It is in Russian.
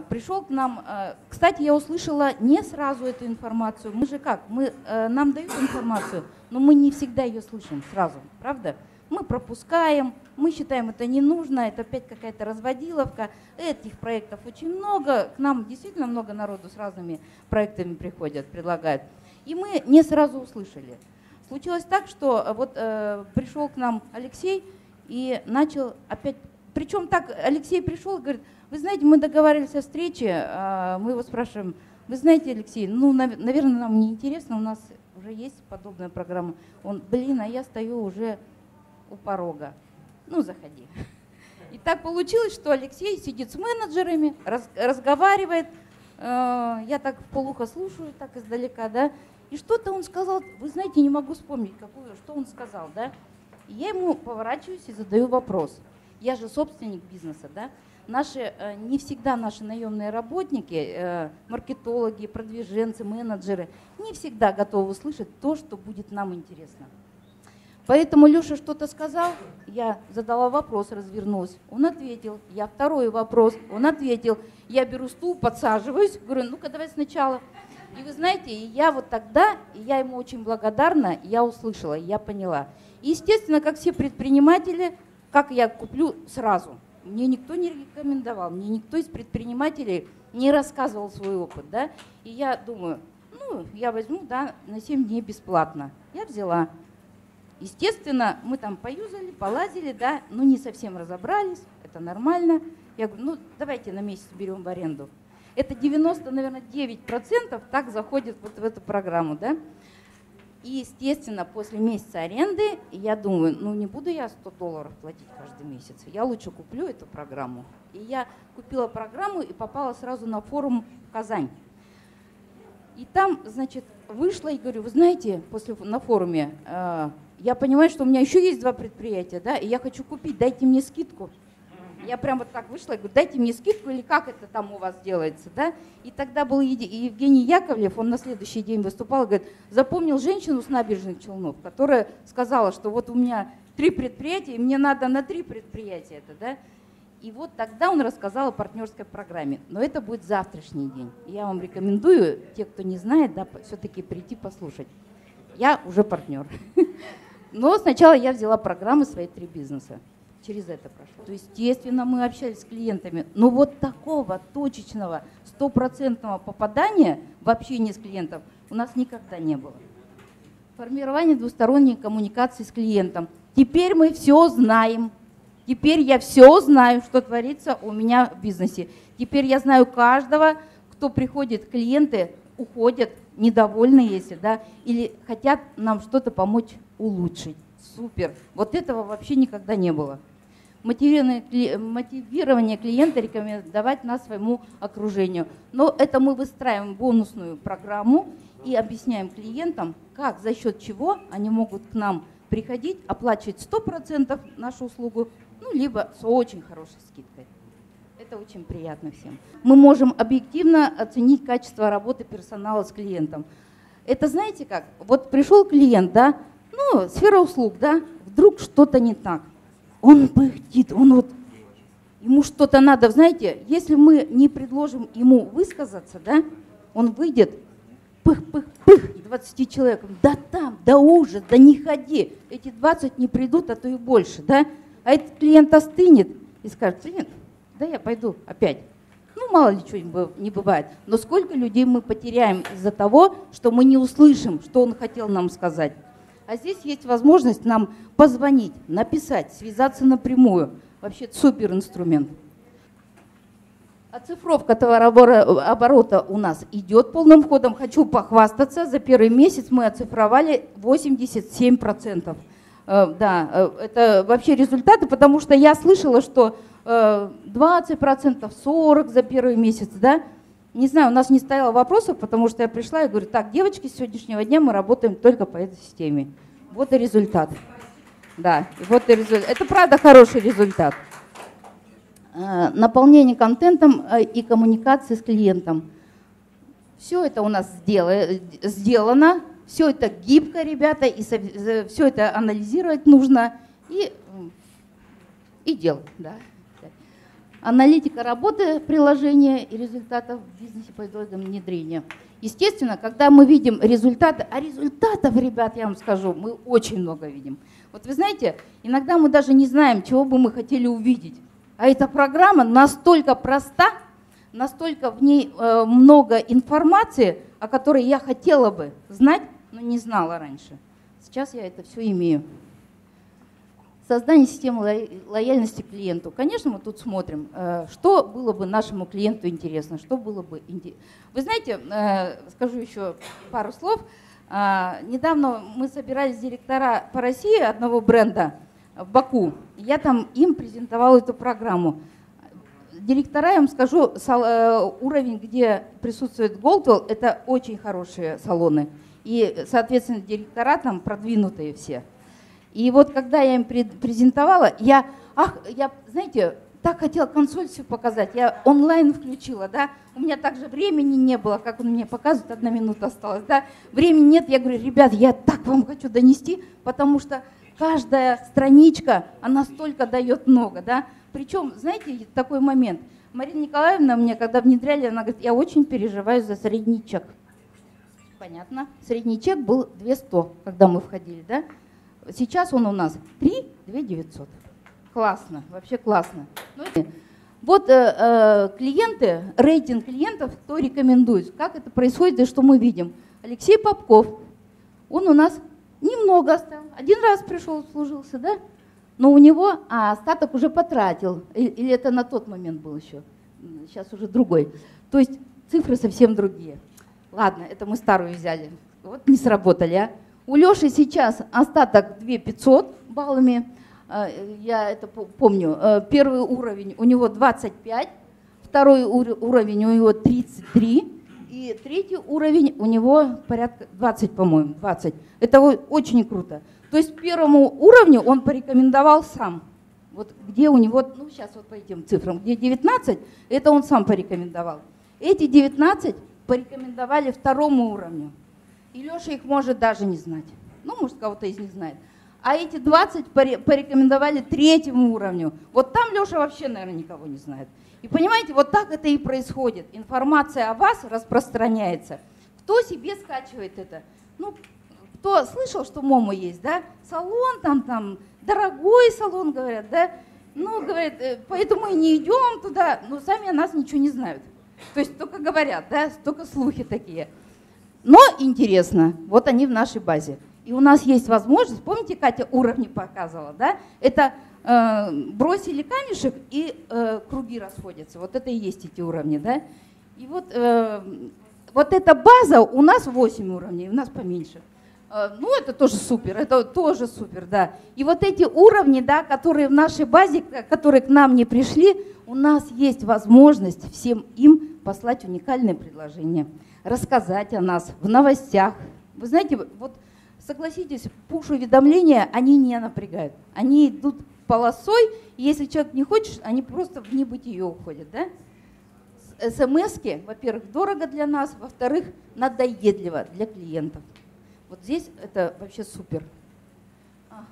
пришел к нам. Кстати, я услышала не сразу эту информацию. Мы же как? Нам дают информацию, но мы не всегда ее слышим сразу, правда? Мы пропускаем, мы считаем, это не нужно, это опять какая-то разводиловка. Этих проектов очень много, к нам действительно много народу с разными проектами приходят, предлагают. И мы не сразу услышали. Случилось так, что вот пришел к нам Алексей и начал опять, причем так Алексей пришел и говорит: вы знаете, мы договаривались о встрече, мы его спрашиваем: вы знаете, Алексей, ну, наверное, нам не интересно, у нас уже есть подобная программа. Он: блин, а я стою уже у порога. Ну, заходи. И так получилось, что Алексей сидит с менеджерами, разговаривает. Я так вполуха слушаю, так издалека, да. И что-то он сказал, вы знаете, не могу вспомнить, что он сказал, да. И я ему поворачиваюсь и задаю вопрос. Я же собственник бизнеса, да. Не всегда наши наемные работники, маркетологи, продвиженцы, менеджеры, не всегда готовы услышать то, что будет нам интересно. Поэтому Леша что-то сказал, я задала вопрос, развернулась, он ответил. Я второй вопрос, он ответил. Я беру стул, подсаживаюсь, говорю: ну-ка давай сначала. И вы знаете, я вот тогда, я ему очень благодарна, я услышала, я поняла. И естественно, как все предприниматели, как я куплю сразу. Мне никто не рекомендовал, мне никто из предпринимателей не рассказывал свой опыт, да. И я думаю, ну, я возьму, да, на 7 дней бесплатно. Я взяла. Естественно, мы там поюзали, полазили, да, но не совсем разобрались, это нормально. Я говорю: ну, давайте на месяц берем в аренду. Это 90, наверное, 9% так заходит вот в эту программу, да. И, естественно, после месяца аренды я думаю: ну, не буду я $100 платить каждый месяц, я лучше куплю эту программу. И я купила программу и попала сразу на форум в Казань. И там, значит, вышла и говорю: вы знаете, на форуме, я понимаю, что у меня еще есть 2 предприятия, да, и я хочу купить, дайте мне скидку. Я прям вот так вышла и говорю: дайте мне скидку, или как это там у вас делается, да. И тогда был Евгений Яковлев, он на следующий день выступал и говорит: запомнил женщину с набережных Челнов, которая сказала, что вот у меня 3 предприятия, и мне надо на 3 предприятия это, да. И вот тогда он рассказал о партнерской программе. Но это будет завтрашний день. Я вам рекомендую, те, кто не знает, да, все-таки прийти послушать. Я уже партнер. Но сначала я взяла программы свои 3 бизнеса. Через это прошло. То есть, естественно, мы общались с клиентами. Но вот такого точечного, 100% попадания в общение с клиентом у нас никогда не было. Формирование двусторонней коммуникации с клиентом. Теперь мы все знаем. Теперь я все знаю, что творится у меня в бизнесе. Теперь я знаю каждого, кто приходит, клиенты уходят, недовольны, если, да, или хотят нам что-то помочь улучшить. Супер. Вот этого вообще никогда не было. Мотивирование клиента рекомендовать нас своему окружению. Но это мы выстраиваем бонусную программу и объясняем клиентам, как, за счет чего они могут к нам приходить, оплачивать 100% нашу услугу, ну, либо с очень хорошей скидкой. Это очень приятно всем. Мы можем объективно оценить качество работы персонала с клиентом. Это знаете как? Вот пришел клиент, да, ну, сфера услуг, да, вдруг что-то не так. Он пыхтит, ему что-то надо. Знаете, если мы не предложим ему высказаться, да, он выйдет, пых-пых-пых, 20 человек, да там, да ужас, да не ходи. Эти 20 не придут, а то и больше, да. А этот клиент остынет и скажет: клиент, да я пойду опять. Ну, мало ли чего не бывает. Но сколько людей мы потеряем из-за того, что мы не услышим, что он хотел нам сказать. А здесь есть возможность нам позвонить, написать, связаться напрямую. Вообще супер инструмент. Оцифровка товарооборота у нас идет полным ходом. Хочу похвастаться, за первый месяц мы оцифровали 87%. Да, это вообще результаты, потому что я слышала, что 20%, 40% за первый месяц, да. Не знаю, у нас не стояло вопросов, потому что я пришла и говорю: так, девочки, с сегодняшнего дня мы работаем только по этой системе. Вот и результат. Да, вот и результат. Это правда хороший результат. Наполнение контентом и коммуникации с клиентом. Все это у нас сделано, все это гибко, ребята, и все это анализировать нужно и делать. Да. Аналитика работы приложения и результатов в бизнесе по итогам внедрения. Естественно, когда мы видим результаты, а результатов, ребят, я вам скажу, мы очень много видим. Вот вы знаете, иногда мы даже не знаем, чего бы мы хотели увидеть. А эта программа настолько проста, настолько в ней много информации, о которой я хотела бы знать, но не знала раньше. Сейчас я это все имею. Создание системы лояльности клиенту. Конечно, мы тут смотрим, что было бы нашему клиенту интересно, что было бы интересно. Вы знаете, скажу еще пару слов. Недавно мы собирались директора по России одного бренда в Баку. Я там им презентовала эту программу. Директора, я вам скажу, уровень, где присутствует Goldwell, это очень хорошие салоны. И, соответственно, директора там продвинутые все. И вот когда я им презентовала, я, знаете, так хотела консоль всю показать, я онлайн включила, да, у меня также времени не было, как он мне показывает, 1 минута осталась, да, времени нет, я говорю, ребят, я так вам хочу донести, потому что каждая страничка, она столько дает много, да, причем, знаете, такой момент, Марина Николаевна мне, когда внедряли, она говорит, я очень переживаю за средний чек. Понятно, средний чек был 200, когда мы входили, да. Сейчас он у нас 3 900. Классно, вообще классно. Вот клиенты, рейтинг клиентов, кто рекомендует, как это происходит и что мы видим. Алексей Попков, он у нас немного оставил, 1 раз пришел, служился, да? Но у него остаток уже потратил, или это на тот момент был еще, сейчас уже другой. То есть цифры совсем другие. Ладно, это мы старую взяли, вот не сработали, а. У Леши сейчас остаток 2500 баллами, я это помню. Первый уровень у него 25, второй уровень у него 33, и третий уровень у него порядка 20, по-моему, 20. Это очень круто. То есть первому уровню он порекомендовал сам. Вот где у него, ну сейчас вот по этим цифрам, где 19, это он сам порекомендовал. Эти 19 порекомендовали второму уровню. И Леша их может даже не знать. Ну, может, кого-то из них знает. А эти 20 порекомендовали третьему уровню. Вот там Леша вообще, наверное, никого не знает. И понимаете, вот так это и происходит. Информация о вас распространяется. Кто себе скачивает это? Ну, кто слышал, что Момо есть, да? Салон там, дорогой салон, говорят, да? Ну, говорят, поэтому и не идем туда. Но сами о нас ничего не знают. То есть только говорят, да? Только слухи такие. Но интересно, вот они в нашей базе. И у нас есть возможность, помните, Катя уровни показывала, да? Это бросили камешек и круги расходятся. Вот это и есть эти уровни, да? И вот эта база, у нас 8 уровней, у нас поменьше. Ну, это тоже супер, да. И вот эти уровни, да, которые в нашей базе, которые к нам не пришли, у нас есть возможность всем им послать уникальное предложение. Рассказать о нас в новостях. Вы знаете, вот согласитесь, пуш-уведомления, они не напрягают. Они идут полосой, и если человек не хочет, они просто в небытие уходят. Да? СМС-ки, во-первых, дорого для нас, во-вторых, надоедливо для клиентов. Вот здесь это вообще супер. Ага.